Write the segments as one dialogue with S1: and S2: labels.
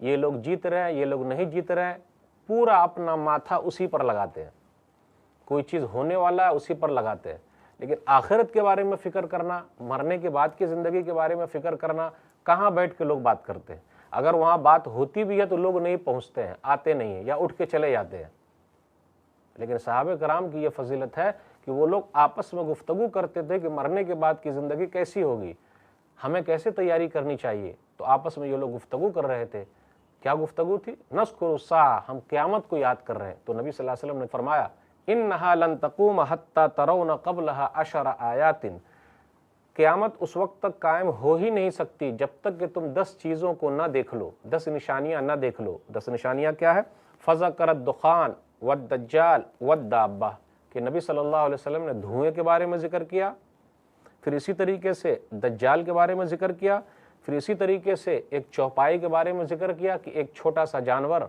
S1: یہ لوگ جیت رہے ہیں، یہ لوگ نہیں جیت رہے ہیں، پورا اپنا ماتھا اسی پر لگاتے ہیں، کوئی چیز ہونے والا ہے اسی پر لگاتے ہیں۔ لیکن آخرت کے بارے میں فکر کرنا، مرنے کے بعد کی زندگی کے بارے میں فکر کرنا، کہاں بیٹھ کے لوگ بات کرتے ہیں؟ اگر وہاں بات ہوتی بھی ہے تو لوگ نہیں پہنچتے ہیں، آتے نہیں ہیں، یا اٹھ کے چلے جاتے ہیں۔ لیکن صحابہ کرام کی یہ فضیلت ہے کہ وہ لوگ آپس میں گفتگو کرتے تھے کہ مرنے کے بعد کی زندگی کیسی ہوگی، ہمیں کیسے تیاری کرنی چاہیے۔ تو آپس میں یہ لوگ گفتگو کر رہے تھے۔ کیا گفتگو تھی؟ نذکر الساعہ، ہم قیامت کو یاد کر رہے ہیں۔ تو نبی صلی اللہ علیہ وسلم نے فرمایا انہا لن تقوم حتی ترون قبلہا 10 آیات، قیامت اس وقت تک قائم ہو ہی نہیں سکتی جب تک کہ تم 10 چیزوں کو نہ دیکھ لو، 10 نشانیاں نہ دیکھ لو۔ 10 نشانیاں کیا ہے؟ فذکر الدخان والدجال والدابہ، کہ نبی صلی اللہ علیہ وسلم نے دھوئیں کے بارے میں ذکر کیا، پھر اسی طریقے سے دجال کے بارے میں ذکر کیا، پھر اسی طریقے سے ایک چوپائی کے بارے میں ذکر کیا کہ ایک چھوٹا سا جانور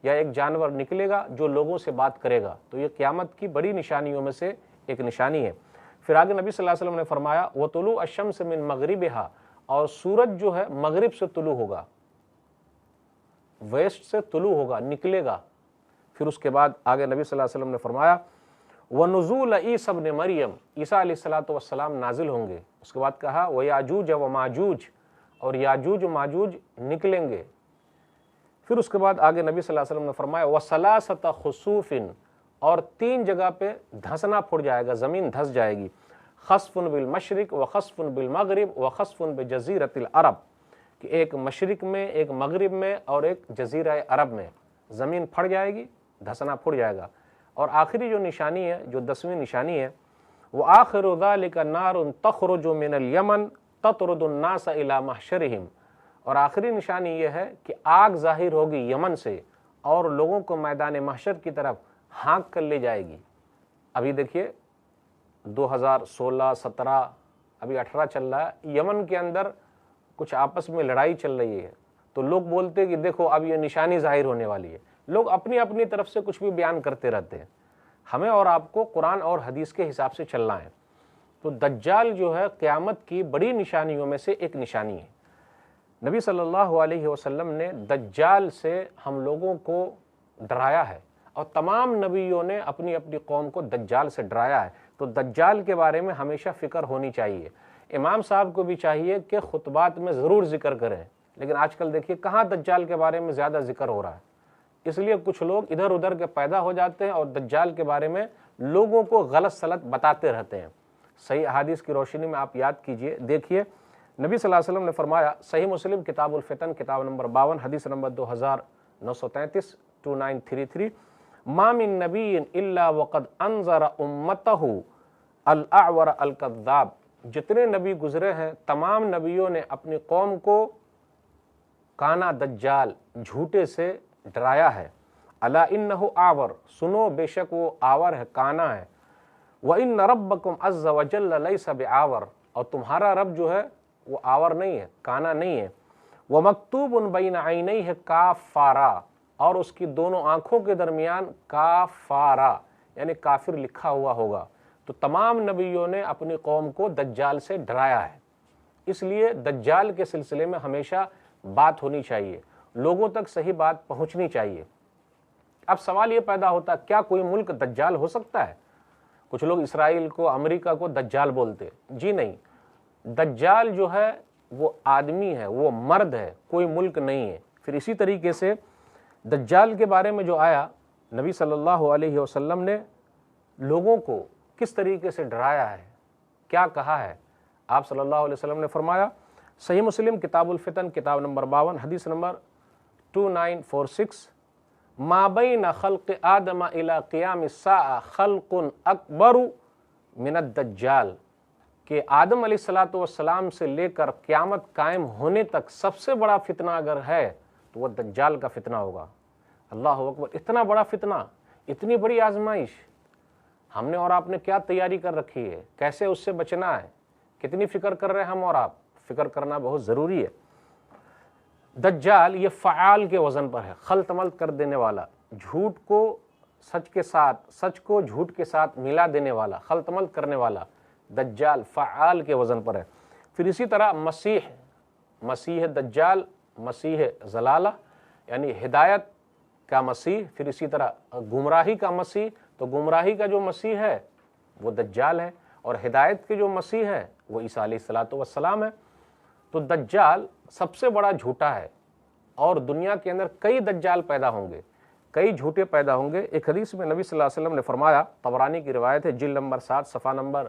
S1: یا ایک جانور نکلے گا جو لوگوں سے بات کرے گا۔ تو یہ قیامت کی بڑی نشانیوں میں سے ایک نشانی ہے۔ پھر آگے نبی صلی اللہ علیہ وسلم نے فرمایا وَطُلُوعَ الشَّمْسِ مِن مَغْرِبِهَا، اور سورج جو ہے مغرب سے طلوع ہوگا، ویسٹ سے طلوع ہوگا، نکلے گا۔ پھر اس کے بعد آگے نبی صلی اللہ علیہ وسلم نے فرمایا وَنُزُولَ عِیسیٰ ابْنِ مریم، عیسیٰ علیہ السلام نازل ہوں گے۔ اس کے بعد کہا وَیَاجُوجَ وَمَاجُوجَ، اور یاجوج و ماجوج نکلیں گے۔ پھر اس کے بعد آگے نبی صلی اللہ علیہ وسلم نے فرمایا وَثَلَاثَةَ خُسُوفٍ، اور 3 جگہ پہ دھنسنا پھٹ جائے گا، زمین دھس جائے گی۔ خَسْفٌ بِالْمَشْرِقِ وَخَسْفٌ بِالْمَغْرِبِ وَخَسْفٌ بِجَزِيرَةِ الْعَرَبِ، کہ ایک مشرق میں، ایک مغرب میں، اور ایک جزیرہ عرب میں زمین پھٹ جائے گی، دھسنا پھٹ جائے گا۔ اور آخری جو نشانی ہے، جو 10ویں نشانی ہے، وَآخِرُ ذَلِكَ نَارٌ تَخْرُجُ مِنَ الْيَمَنِ تَطْرُدُ النَّاسَ إِلَى مَحْشَرِهِمْ، اور آخری نشانی یہ ہے کہ آگ ظاہر ہوگی یمن سے اور لوگوں کو میدان محشر کی طرف ہانک کر لے جائے گی۔ ابھی دیکھیے 2016، 17، ابھی 18 چل رہا ہے، یمن کے اندر کچھ آپس میں لڑائی چل رہی ہے، تو لوگ بولتے کہ دیکھو اب یہ نشانی ظاہر ہونے والی ہے۔ لوگ اپنی اپنی طرف سے کچھ بھی بیان کرتے رہتے ہیں، ہمیں اور آپ کو قرآن اور حدیث کے حساب سے چلنا ہے۔ تو دجال جو ہے قیامت کی بڑی نشانیوں میں سے ایک نشانی ہے۔ نبی صلی اللہ علیہ وسلم نے دجال سے ہم لوگوں کو ڈرایا ہے، اور تمام نبیوں نے اپنی اپنی قوم کو دجال سے ڈرایا ہے۔ تو دجال کے بارے میں ہمیشہ فکر ہونی چاہیے۔ امام صاحب کو بھی چاہیے کہ خطبات میں ضرور ذکر کریں، لیکن آج کل دیکھیے کہاں دجال کے بارے میں زیادہ ذکر ہو رہا ہے۔ اس لیے کچھ لوگ ادھر ادھر کے پیدا ہو جاتے ہیں اور دجال کے بارے میں لوگوں کو غلط سلط بتاتے رہتے ہیں۔ صحیح احادیث کی روشنی میں آپ یاد کیجئے، دیکھیے نبی صلی اللہ علیہ وسلم نے فرمایا، صحیح مسلم کتاب الفتن کتاب نمبر 52 حدیث نمبر 2933 2933، ما من نبی الا وقد انذر امتہ الاعور الکذاب، جتنے نبی گزرے ہیں تمام نبیوں نے اپنی قوم کو کانا دجال، جھوٹے سے ڈرایا ہے۔ الا انہ آور، سنو بے شک وہ آور ہے، کانا ہے۔ وَإِنَّ رَبَّكُمْ عَزَّ وَجَلَّ لَيْسَ بِعَاوَرٍ، اور تمہارا رب جو ہے وہ آور نہیں ہے، کانا نہیں ہے۔ وَمَكْتُوبٌ بَيْنَ عَيْنَيْهِ كَافَّارًا، اور اس کی دونوں آنکھوں کے درمیان کافارا یعنی کافر لکھا ہوا ہوگا۔ تو تمام نبیوں نے اپنی قوم کو دجال سے ڈرایا ہے۔ اس لیے دجال کے سلسلے میں ہمیشہ بات ہونی چاہیے، لوگوں تک صحیح بات پہنچنی چاہیے۔ اب سوال یہ پیدا ہوتا ہے کیا کوئی ملک دجال ہو سکتا ہے؟ کچھ لوگ اسرائیل کو، امریکہ کو دجال بولتے، جی نہیں، دجال جو ہے وہ آدمی ہے، وہ مرد ہے، کوئی ملک نہیں ہے۔ پھر اسی طریقے سے دجال کے بارے میں جو آیا، نبی صلی اللہ علیہ وسلم نے لوگوں کو کس طریقے سے ڈرایا ہے، کیا کہا ہے؟ آپ صلی اللہ علیہ وسلم نے فرمایا، صحیح مسلم کتاب الفتن کتاب نمبر 52 حدیث نمبر 2946، ما بین خلق آدم الی قیام الساعہ خلق اکبر من الدجال، کہ آدم علیہ السلام سے لے کر قیامت قائم ہونے تک سب سے بڑا فتنہ اگر ہے تو وہ دجال کا فتنہ ہوگا۔ اللہ اکبر، اتنا بڑا فتنہ، اتنی بڑی آزمائش، ہم نے اور آپ نے کیا تیاری کر رکھی ہے، کیسے اس سے بچنا ہے، کتنی فکر کر رہے ہیں ہم اور آپ؟ فکر کرنا بہت ضروری ہے۔ دجال یہ فعال کے وزن پر ہے، خلط ملط کر دینے والا، جھوٹ کو سچ کے ساتھ، سچ کو جھوٹ کے ساتھ ملا دینے والا، خلط ملط کرنے والا، دجال فعال کے وزن پر ہے۔ پھر اسی طرح مسیح دجال، مسیح زلالہ، یعنی ہدایت کا مسیح، پھر اسی طرح گمراہی کا مسیح، تو گمراہی کا جو مسیح ہے وہ دجال ہے، اور ہدایت کے جو مسیح ہے وہ عیسیٰ علیہ الصلوۃ والسلام ہے۔ تو دجال سب سے بڑا جھوٹا ہے، اور دنیا کے اندر کئی دجال پیدا ہوں گے، کئی جھوٹے پیدا ہوں گے۔ ایک حدیث میں نبی صلی اللہ علیہ وسلم نے فرمایا، طبرانی کی روایت ہے، جلد نمبر 7 صفحہ نمبر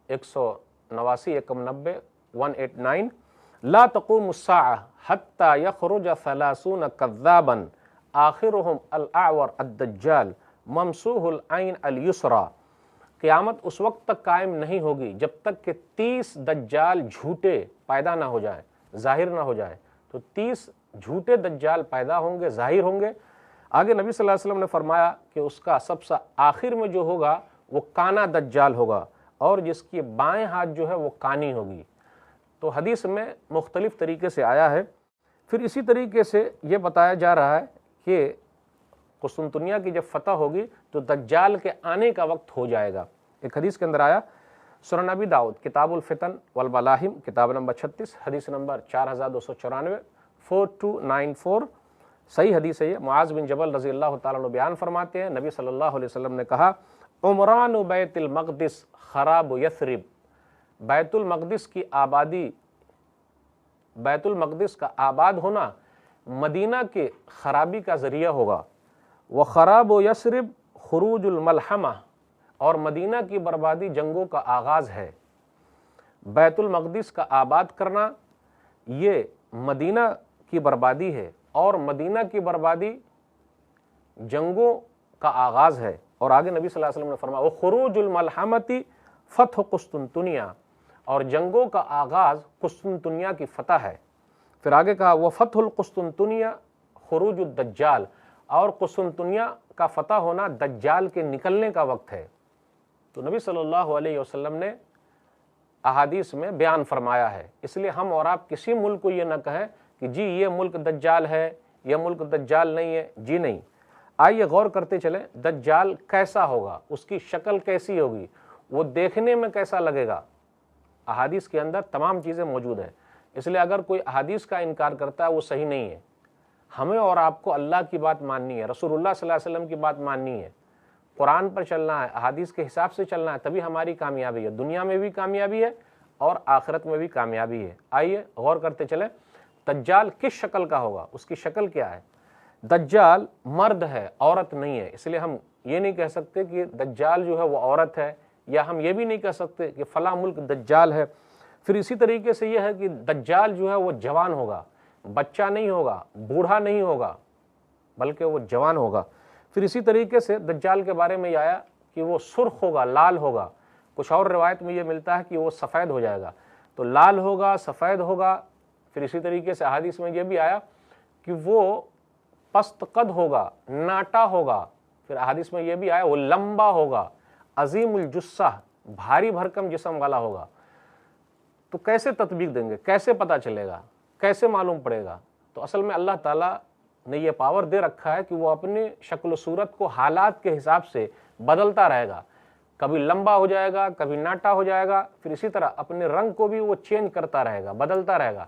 S1: 189 190 189، لا تقوم الساعة حتى يخرج 30 كذابا آخرهم الأعور الدجال ممسوح العين اليسرى۔ قیامت اس وقت تک قائم نہیں ہوگی جب تک کہ 30 دجال جھوٹے پیدا نہ ہو جائیں، ظاہر نہ ہو جائیں۔ تو 30 جھوٹے دجال پیدا ہوں گے، ظاہر ہوں گے۔ آگے نبی صلی اللہ علیہ وسلم نے فرمایا کہ اس کا سب سے آخر میں جو ہوگا وہ کانا دجال ہوگا، اور جس کی بائیں ہاتھ جو ہے وہ کانی ہوگی۔ تو حدیث میں مختلف طریقے سے آیا ہے۔ پھر اسی طریقے سے یہ بتایا جا رہا ہے کہ قسطنطنیہ کی جب فتح ہوگی تو دجال کے آنے کا وقت ہو جائے گا۔ ایک حدیث کے اندر آیا، سنن ابی داؤد کتاب الفتن والملاحم کتاب نمبر 36 حدیث نمبر 4294 4294، صحیح حدیث ہے یہ۔ معاذ بن جبل رضی اللہ تعالیٰ عنہ بیان فرماتے ہیں، نبی صلی اللہ علیہ وسلم نے کہا، عمران بیت المقدس خراب یثرب، بیت المقدس کی آبادی، بیت المقدس کا آباد ہونا مدینہ کے خرابی کا ذریعہ ہوگا۔ وخراب یثرب خروج الملحمہ، اور مدینہ کی بربادی جنگوں کا آغاز ہے۔ بیت المقدس کا آباد کرنا یہ مدینہ کی بربادی ہے، اور مدینہ کی بربادی جنگوں کا آغاز ہے۔ اور آگے نبی صلی اللہ علیہ وسلم نے فرمایا، وخروج الملحمۃ فتح قسطنطنیہ، اور جنگوں کا آغاز قسطنطنیہ کی فتح ہے۔ پھر آگے کہا، وفتح القسطنطنیہ خروج الدجال، اور قسطنطنیہ کا فتح ہونا دجال کے نکلنے کا وقت ہے۔ تو نبی صلی اللہ علیہ وسلم نے احادیث میں بیان فرمایا ہے۔ اس لیے ہم اور آپ کسی ملک کو یہ نہ کہیں کہ جی یہ ملک دجال ہے، یہ ملک دجال نہیں ہے، جی نہیں۔ آئیے غور کرتے چلیں، دجال کیسا ہوگا، اس کی شکل کیسی ہوگی، وہ دیکھنے میں کیسا لگے گا۔ احادیث کے اندر تمام چیزیں موجود ہیں، اس لیے اگر کوئی احادیث کا انکار کرتا ہے وہ صحیح نہیں ہے۔ ہمیں اور آپ کو اللہ کی بات ماننی ہے، رسول اللہ صلی اللہ علیہ وسلم کی بات ماننی ہے، قرآن پر چلنا ہے، احادیث کے حساب سے چلنا ہے، تبھی ہماری کامیابی ہے، دنیا میں بھی کامیابی ہے اور آخرت میں بھی کامیابی ہے۔ آئیے غور کرتے چلیں، دجال کس شکل کا ہوگا، اس کی شکل کیا ہے۔ دجال مرد ہے، عورت نہیں ہے، اس لیے ہم یہ نہیں کہہ سکتے کہ دجال جو ہے وہ عورت ہے، یا ہم یہ بھی نہیں کہہ سکتے کہ فلاں ملک دجال ہے۔ پھر اسی طریقے سے یہ ہے کہ دجال جو ہے وہ جوان ہوگا، بچہ نہیں ہوگا، بوڑھا نہیں ہوگا، بلکہ وہ جوان ہوگا۔ پھر اسی طریقے سے دجال کے بارے میں یہ آیا کہ وہ سرخ ہوگا، لال ہوگا، کچھ اور روایت میں یہ ملتا ہے کہ وہ سفید ہو جائے گا۔ تو لال ہوگا، سفید ہوگا۔ پھر اسی طریقے سے احادیث میں یہ بھی آیا کہ وہ پست قد ہوگا، ناٹا ہوگا۔ پھر احادیث میں یہ بھی آیا وہ لمبا ہوگا، عظیم الجثہ، بھاری بھرکم جسم والا ہوگا۔ تو کیسے تطبیق دیں گے، کیسے پتہ چلے گا، کیسے معلوم پڑے گا؟ تو اصل میں اللہ تعالیٰ نے یہ پاور دے رکھا ہے کہ وہ اپنی شکل و صورت کو حالات کے حساب سے بدلتا رہے گا، کبھی لمبا ہو جائے گا، کبھی ناٹا ہو جائے گا، پھر اسی طرح اپنے رنگ کو بھی وہ چینج کرتا رہے گا، بدلتا رہے گا،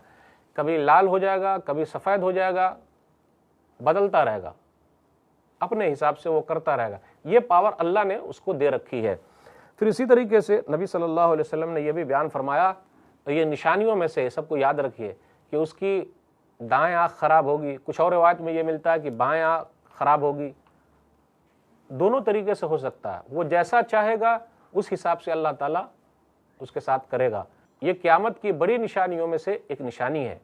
S1: کبھی لال ہو جائے گا، کبھی سفید ہو جائے گا، بدلتا رہے گا، اپنے حساب سے وہ کرتا رہے گا۔ یہ پاور اللہ نے اس کو دے رکھی ہے۔ پھر اسی طریقے سے نبی صلی اللہ علیہ وسلم نے یہ بھی بیان فرمایا، یہ نشانیوں میں سے سب کو یاد رکھیے کہ اس کی دائیں آنکھ خراب ہوگی، کچھ اور روایت میں یہ ملتا ہے کہ بائیں آنکھ خراب ہوگی۔ دونوں طریقے سے ہو سکتا ہے، وہ جیسا چاہے گا اس حساب سے اللہ تعالیٰ اس کے ساتھ کرے گا۔ یہ قیامت کی بڑی نشانیوں میں سے ایک نشانی ہے۔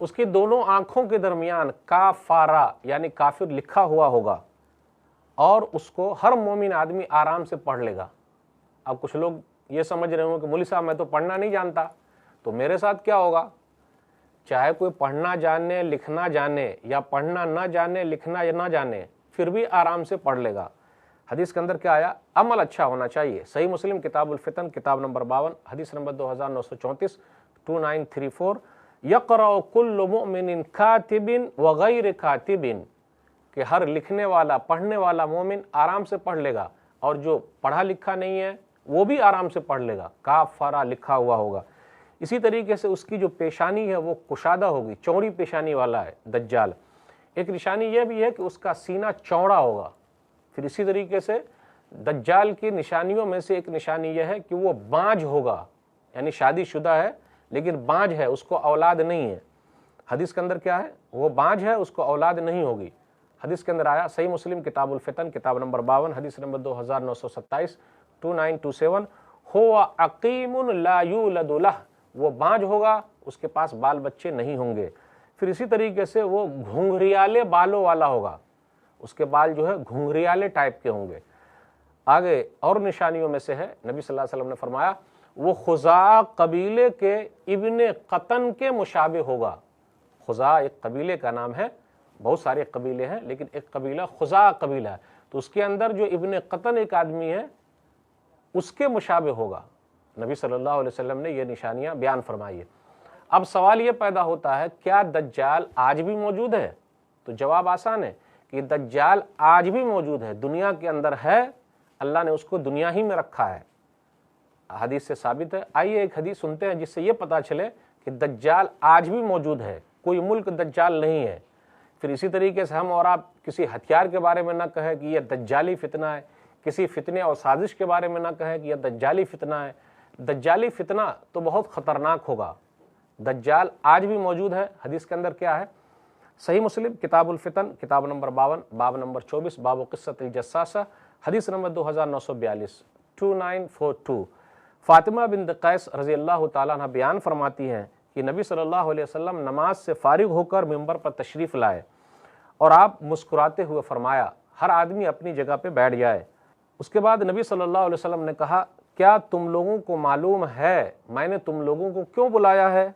S1: اس کی دونوں آنکھوں کے درمیان کافارہ یعنی کافر لکھا ہوا ہوگا، اور اس کو ہر مومن آدمی آرام سے پڑھ لے گا۔ اب کچھ لوگ یہ سمجھ رہے ہوں کہ مولوی صاحب میں تو پڑھنا نہیں جانتا، تو میرے ساتھ کیا ہوگا؟ چاہے کوئی پڑھنا جانے لکھنا جانے، یا پڑھنا نہ جانے لکھنا نہ جانے، پھر بھی آرام سے پڑھ لے گا۔ حدیث کے اندر کیا آیا؟ عمل اچھا ہونا چاہیے۔ صحیح مسلم کتاب الفتن کتاب نمبر 52 حدیث نمبر 2934 2934، یقرأ کل مؤمن کاتب وغیر کاتب، کہ ہر لکھنے والا پڑھنے والا مومن آرام سے پڑھ لے گا، اور جو پڑھا لکھا نہیں ہے وہ بھی آرام سے پڑھ لے گا، کافرہ لکھا ہوا ہوگا۔ اسی طریقے سے اس کی جو پیشانی ہے وہ کشادہ ہوگی، چوڑی پیشانی والا ہے دجال۔ ایک نشانی یہ بھی ہے کہ اس کا سینہ چوڑا ہوگا۔ پھر اسی طریقے سے دجال کی نشانیوں میں سے ایک نشانی یہ ہے کہ وہ بانجھ ہوگا، یعنی شادی شدہ ہے لیکن بانجھ ہے، اس کو اولاد نہیں ہے۔ حدیث کے اندر کیا ہے؟ وہ بانجھ ہے، اس کو اولاد نہیں ہوگی۔ حدیث کے اندر آیا، صحیح مسلم کتاب الفتن کتاب نمبر 52 حدیث نمبر 2927 2927، ہوا عقیم لا یولد لہ، وہ بانجھ ہوگا، اس کے پاس بال بچے نہیں ہوں گے۔ پھر اسی طریقے سے وہ گھنگریالے بالوں والا ہوگا، اس کے بال جو ہے گھنگریالے ٹائپ کے ہوں گے۔ آگے اور نشانیوں میں سے ہے، نبی صلی اللہ علیہ وسلم نے فرمایا وہ خزاع قبیلے کے ابن قطن کے مشابہ ہوگا۔ خزاع ایک قبیلے کا نام ہے، بہت سارے قبیلے ہیں لیکن ایک قبیلہ خزاع قبیلہ ہے، تو اس کے اندر جو ابن قطن ایک آدمی ہے اس کے مشابہ ہوگا۔ نبی صلی اللہ علیہ وسلم نے یہ نشانیاں بیان فرمائی ہے۔ اب سوال یہ پیدا ہوتا ہے کیا دجال آج بھی موجود ہے؟ تو جواب آسان ہے کہ دجال آج بھی موجود ہے، دنیا کے اندر ہے، اللہ نے اس کو دنیا ہی میں رکھا ہے، حدیث سے ثابت ہے۔ آئیے ایک حدیث سنتے ہیں جس سے یہ پتا چلے کہ دجال آج بھی موجود ہے، کوئی ملک دجال نہیں ہے۔ پھر اسی طریقے سے ہم اور آپ کسی ہتھیار کے بارے میں نہ کہیں کہ یہ دجالی فتنہ ہے، کسی فتنے اور سازش کے بارے میں نہ کہیں کہ یہ دجالی فتنہ ہے۔ دجالی فتنہ تو بہت خطرناک ہوگا۔ دجال آج بھی موجود ہے۔ حدیث کے اندر کیا ہے؟ صحیح مسلم کتاب الفتن کتاب نمبر 52 باب نمبر 24 باب قصۃ الجساسہ حدیث نمبر 2942 2942۔ فاطمہ بنت قیس رضی اللہ تعالیٰ عنہ بیان فرماتی ہیں کہ نبی صلی اللہ علیہ وسلم نماز سے فارغ ہو کر ممبر پر تشریف لائے اور آپ مسکراتے ہوئے فرمایا ہر آدمی اپنی جگہ پہ بیٹھ جائے۔ اس کے بعد نبی صلی اللہ علیہ وسلم نے کہا کیا تم لوگوں کو معلوم ہے میں نے تم لوگوں کو کیوں بلایا ہے؟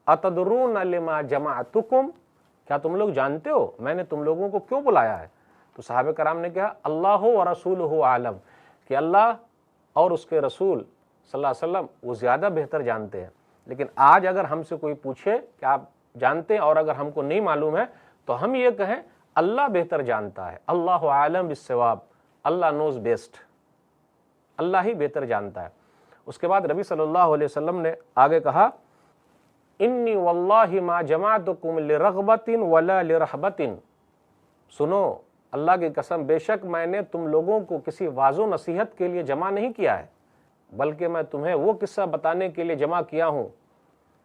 S1: اتدرون لما جمعتکم، کیا تم لوگ جانتے ہو میں نے تم لوگوں کو کیوں بلایا ہے؟ تو صحابہ کرام نے کہا اللہ و رسولہ عالم، کہ اللہ اور اس کے رسول صلی اللہ علیہ وسلم وہ زیادہ بہتر جانتے ہیں۔ لیکن آج اگر ہم سے کوئی پوچھے کہ آپ جانتے ہیں اور اگر ہم کو نہیں معلوم ہے تو ہم یہ کہیں اللہ بہتر جانتا ہے، اللہ عالم بالصواب، اللہ نوز بیسٹ، اللہ ہی بہتر جانتا ہے۔ اس کے بعد نبی صلی اللہ علیہ وسلم نے آگے کہا انی واللہ ما جمعتکم لرغبت ولا لرہبت، سنو اللہ کی قسم بے شک میں نے تم لوگوں کو کسی واعظ و نصیحت کے لیے جمع نہیں کیا ہے، بلکہ میں تمہیں وہ قصہ بتانے کے لیے جمع کیا ہوں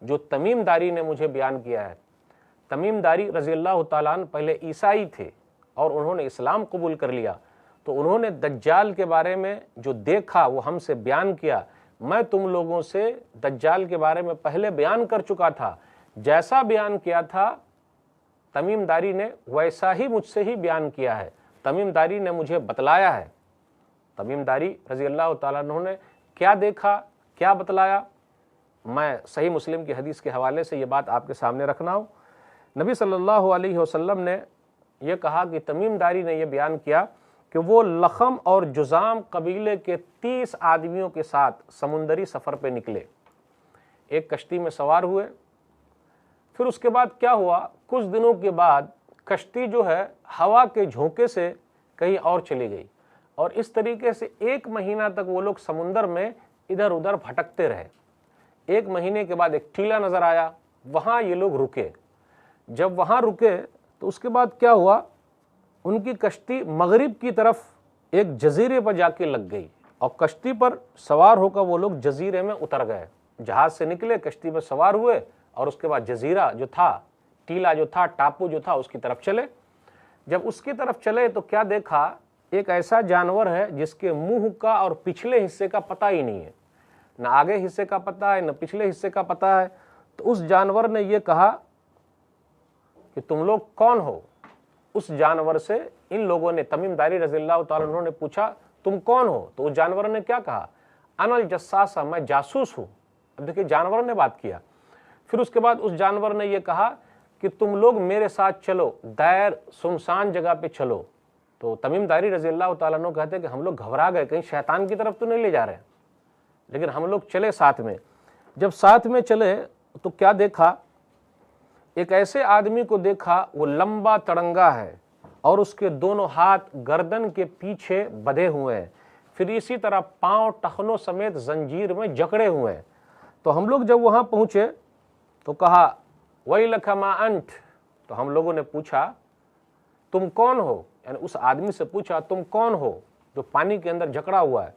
S1: جو تمیم داری نے مجھے بیان کیا ہے۔ تمیم داری رضی اللہ تعالیٰ عنہ پہلے عیسائی تھے اور انہوں نے اسلام قبول کر لیا، تو انہوں نے دجال کے بارے میں جو دیکھا وہ ہم سے بیان کیا۔ میں تم لوگوں سے دجال کے بارے میں پہلے بیان کر چکا تھا، جیسا بیان کیا تھا تمیم داری نے ویسا ہی مجھ سے ہی بیان کیا ہے، تمیم داری نے مجھے بتلایا ہے۔ تمیم داری رضی اللہ تعالیٰ عنہ نے کیا دیکھا، کیا بتلایا، میں صحیح مسلم کی حدیث کے حوالے سے یہ بات آپ کے سامنے رکھنا ہوں۔ نبی صلی اللہ علیہ وسلم نے یہ کہا کہ تمیم داری نے یہ بیان کیا کہ وہ لخم اور جزام قبیلے کے 30 آدمیوں کے ساتھ سمندری سفر پہ نکلے، ایک کشتی میں سوار ہوئے۔ پھر اس کے بعد کیا ہوا، کچھ دنوں کے بعد کشتی جو ہے ہوا کے جھونکے سے کہیں اور چلی گئی، اور اس طریقے سے 1 مہینہ تک وہ لوگ سمندر میں ادھر ادھر بھٹکتے رہے۔ 1 مہینے کے بعد ایک ٹیلا نظر آیا، وہاں یہ لوگ رکے۔ جب وہاں رکے تو اس کے بعد کیا ہوا، ان کی کشتی مغرب کی طرف ایک جزیرے پر جا کے لگ گئی، اور کشتی پر سوار ہو کر وہ لوگ جزیرے میں اتر گئے۔ جہاز سے نکلے، کشتی پر سوار ہوئے، اور اس کے بعد جزیرہ جو تھا، ٹیلا جو تھا، ٹاپو جو تھا، اس کی طرف چلے۔ جب اس کی طرف چلے تو کیا دیکھا، ایک ایسا جانور ہے جس کے منہ کا اور پچھلے حصے کا پتہ ہی نہیں ہے، نہ آگے حصے کا پتہ ہے نہ پچھلے حصے کا پتہ ہے۔ تو اس جانور نے یہ کہا کہ تم لوگ کون ہو؟ اس جانور سے ان لوگوں نے، تمیم داری رضی اللہ تعالیٰ عنہ نے پوچھا تم کون ہو؟ تو اس جانور نے کیا کہا، انا الجساسہ، میں جاسوس ہوں۔ اب دیکھیں جانور نے بات کیا۔ پھر اس کے بعد اس جانور نے یہ کہا کہ تم لوگ میرے ساتھ چلو، دیر سنسان جگہ پہ چلو۔ تو تمیم داری رضی اللہ تعالیٰ عنہ کہتے ہیں کہ ہم لوگ گھبرا گئے، کہیں شیطان کی طرف تو نہیں لے جا رہے ہیں، لیکن ہم لوگ چلے ساتھ میں۔ جب ساتھ میں چلے تو کیا دیکھا، ایک ایسے آدمی کو دیکھا، وہ لمبا تڑنگا ہے اور اس کے دونوں ہاتھ گردن کے پیچھے بدھے ہوئے ہیں، پھر اسی طرح پاؤں ٹخنوں سمیت زنجیر میں جکڑے ہوئے ہیں۔ تو ہم لوگ جب وہاں پہنچے تو کہا وَيْلَكَ مَا أَنْتَ، تو ہم لوگوں نے پوچھا تم کون ہو؟ یعنی اس آدمی سے پوچھا تم کون ہو جو پانی کے اندر جکڑا ہوا ہے؟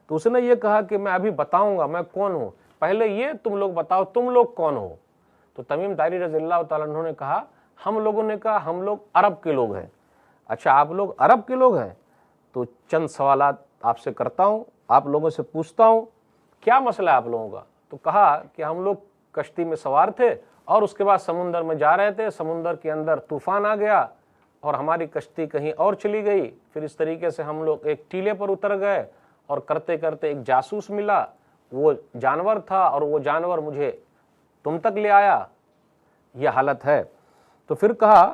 S1: تو اس نے یہ کہا کہ میں ابھی بتاؤں گا میں کون ہوں، پہلے یہ تم لوگ بتاؤ تم لوگ کون ہو؟ تو تمیم داری رضی اللہ تعالیٰ عنہ نے کہا ہم لوگوں نے کہا ہم لوگ عرب کے لوگ ہیں۔ اچھا آپ لوگ عرب کے لوگ ہیں، تو چند سوالات آپ سے کرتا ہوں، آپ لوگوں سے پوچھتا ہوں کیا مسئلہ ہے آپ لوگوں کا؟ تو کہا کہ ہم لوگ کشتی میں سوار تھے اور اس کے بعد سمندر میں جا رہے تھے، سمندر کے اندر طوفان آ گیا اور ہماری کشتی کہیں اور چلی گئی، پھر اس طریقے سے ہم لوگ ایک ٹیلے پر اتر گئے اور کرتے کرتے ایک جاسوس ملا، وہ جانور تھا اور وہ جانور مجھے تم تک لے آیا، یہ حالت ہے۔ تو پھر کہا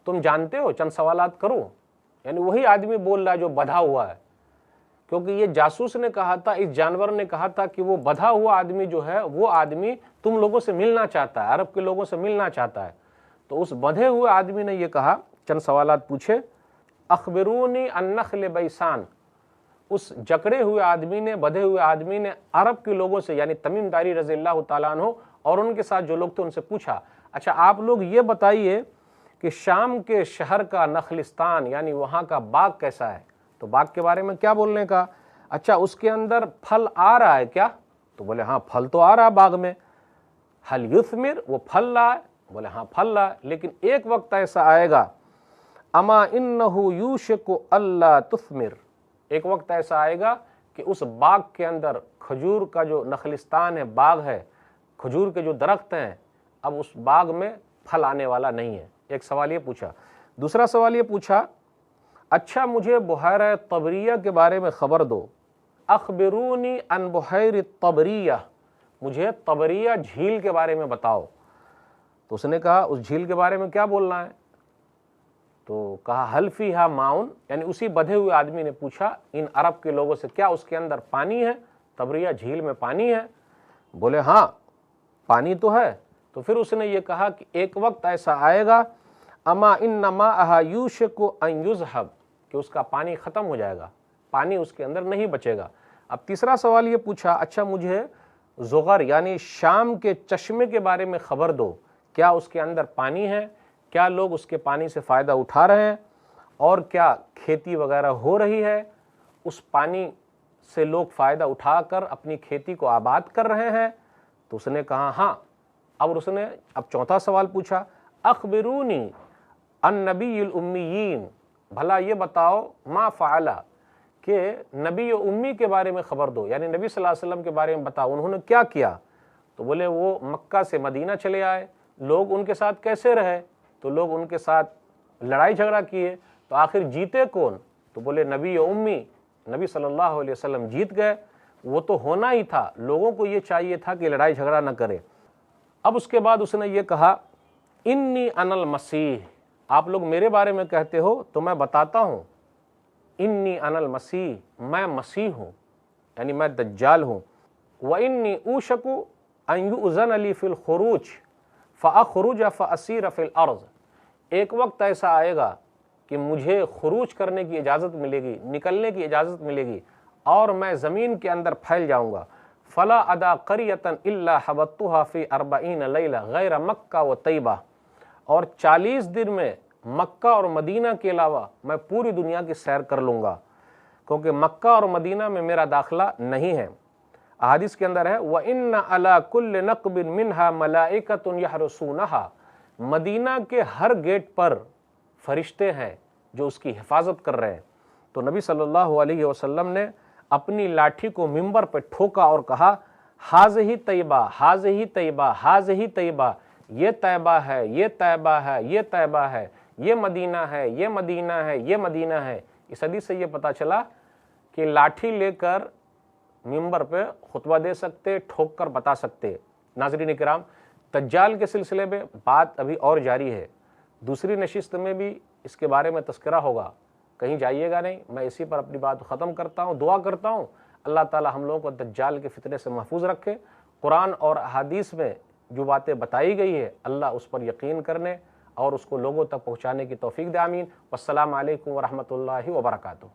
S1: تم جانتے ہو، چند سوالات کروں؟ یعنی وہی آدمی بول رہا ہے جو بدھا ہوا ہے، کیونکہ یہ جاسوس نے کہا تھا، اس جانور نے کہا تھا کہ وہ بدھا ہوا آدمی جو ہے وہ آدمی تم لوگوں سے ملنا چاہتا ہے، عرب کے لوگوں سے ملنا چاہتا ہے۔ تو اس بدھے ہوئے آدمی نے یہ کہا، چند سوالات پوچھے، اخبرونی عن نخل بیسان۔ اس جکڑے ہوئے آدمی نے، بدھے ہوئے آدمی نے عرب کے لوگوں سے یعنی تمیم داری رضی اللہ تعالیٰ عنہ اور ان کے ساتھ جو لوگ تھے ان سے پوچھا، اچھا آپ لوگ یہ بتائیے کہ شام کے شہر کا نخلستان یعنی وہاں کا باغ کیسا ہے؟ تو باغ کے بارے میں کیا بولنے کا؟ اچھا اس کے اندر پھل آ رہا ہے کیا؟ تو بولے ہاں پھل تو آ رہا ہے باغ میں۔ حل یثمر، وہ پھل رہا ہے؟ بولے ہاں پھل رہا ہے، لیکن ایک وقت ایسا آئے گا، اما انہ یوشک اللہ تثمر، ایک وقت ایسا آئے گا کہ اس باغ کے اندر کھجور کا جو نخلستان ہے، باغ ہے، کھجور کے جو درخت ہیں، اب اس باغ میں پھل آنے والا نہیں ہے۔ ایک سوال یہ پوچھا۔ دوسرا سوال یہ پوچھا، اچھا مجھے بحیرہ طبریہ کے بارے میں خبر دو، اخبرونی عن بحیر طبریہ، مجھے طبریہ جھیل کے بارے میں بتاؤ۔ تو اس نے کہا اس جھیل کے بارے میں کیا بولنا ہے؟ تو کہا حل فیہا ماؤن، یعنی اسی بدھے ہوئے آدمی نے پوچھا ان عرب کے لوگوں سے کیا اس کے اندر پانی ہے؟ طبریہ جھیل میں پانی ہے؟ بولے ہاں پانی تو ہے۔ تو پھر اس نے یہ کہا کہ ایک وقت ایسا آئے گا، اما ان ماءھا یوشک ان یذھب، کہ اس کا پانی ختم ہو جائے گا، پانی اس کے اندر نہیں بچے گا۔ اب تیسرا سوال یہ پوچھا، اچھا مجھے زغر یعنی شام کے چشمے کے بارے میں خبر دو، کیا اس کے اندر پانی ہے؟ کیا لوگ اس کے پانی سے فائدہ اٹھا رہے ہیں؟ اور کیا کھیتی وغیرہ ہو رہی ہے؟ اس پانی سے لوگ فائدہ اٹھا کر اپنی کھیتی کو آباد کر رہے ہیں؟ تو اس نے کہا ہاں۔ اب اس نے چوتھا سوال پوچھا، اخبرونی عن نبی الامیین، بھلا یہ بتاؤ ما فعل، کہ نبی امی کے بارے میں خبر دو، یعنی نبی صلی اللہ علیہ وسلم کے بارے میں بتاؤ انہوں نے کیا کیا؟ تو بولے وہ مکہ سے مدینہ چلے آئے، لوگ ان کے ساتھ کیسے رہے؟ تو لوگ ان کے ساتھ لڑائی جھگڑا کیے، تو آخر جیتے کون؟ تو بولے نبی امی، نبی صلی اللہ علیہ وسلم جیت گئے۔ وہ تو ہونا ہی تھا، لوگوں کو یہ چاہیے تھا کہ لڑائی جھگڑا نہ کرے۔ اب اس کے بعد اس نے یہ کہا انی انا المسیح، آپ لوگ میرے بارے میں کہتے ہو تو میں بتاتا ہوں، انی انا المسیح، میں مسیح ہوں، یعنی میں دجال ہوں۔ وانی اوشک ان یؤذن لی فی الخروج فاخرج فاسیر فی الارض، ایک وقت ایسا آئے گا کہ مجھے خروج کرنے کی اجازت ملے گی، نکلنے کی اجازت ملے گی، اور میں زمین کے اندر پھیل جاؤں گا۔ فلا ادا قریۃ الا حبطتها فی 40 لیلہ غیر مکہ و طیبہ، اور 40 دن میں مکہ اور مدینہ کے علاوہ میں پوری دنیا کی سیر کر لوں گا، کیونکہ مکہ اور مدینہ میں میرا داخلہ نہیں ہے۔ احادیث کے اندر ہے وَإِنَّ عَلَى كُلِّ نَقْبٍ مِّنْهَا مَلَائِكَةٌ يَحْرُسُونَهَا، مدینہ کے ہر گیٹ پر فرشتے ہیں جو اس کی حفاظت کر رہے ہیں۔ تو نبی صلی اللہ علیہ وسلم نے اپنی لاٹھی کو ممبر پہ ٹھوکا اور کہا حاذہ طیبہ، حاذہ طیبہ، حاذہ طیبہ، یہ طیبہ ہے، یہ طیبہ ہے، یہ طیبہ ہے، یہ مدینہ ہے، یہ مدینہ ہے، یہ مدینہ ہے۔ اس حدیث سے یہ پتہ چلا کہ لاٹھی لے کر ممبر پہ خطبہ دے سکتے، ٹھوک کر بتا سکتے۔ ناظرین کرام، دجال کے سلسلے میں بات ابھی اور جاری ہے، دوسری نشست میں بھی اس کے بارے میں تذکرہ ہوگا، کہیں جائیے گا نہیں۔ میں اسی پر اپنی بات ختم کرتا ہوں، دعا کرتا ہوں اللہ تعالی ہم لوگوں کو دجال کے فتنے سے محفوظ رکھے۔ قرآن اور احادیث میں جو باتیں بتائی گئی ہے اللہ اس پر یقین کرنے اور اس کو لوگوں تک پہنچانے کی توفیق دے، آمین۔ والسلام علیکم ورحمۃ اللہ وبرکاتہ۔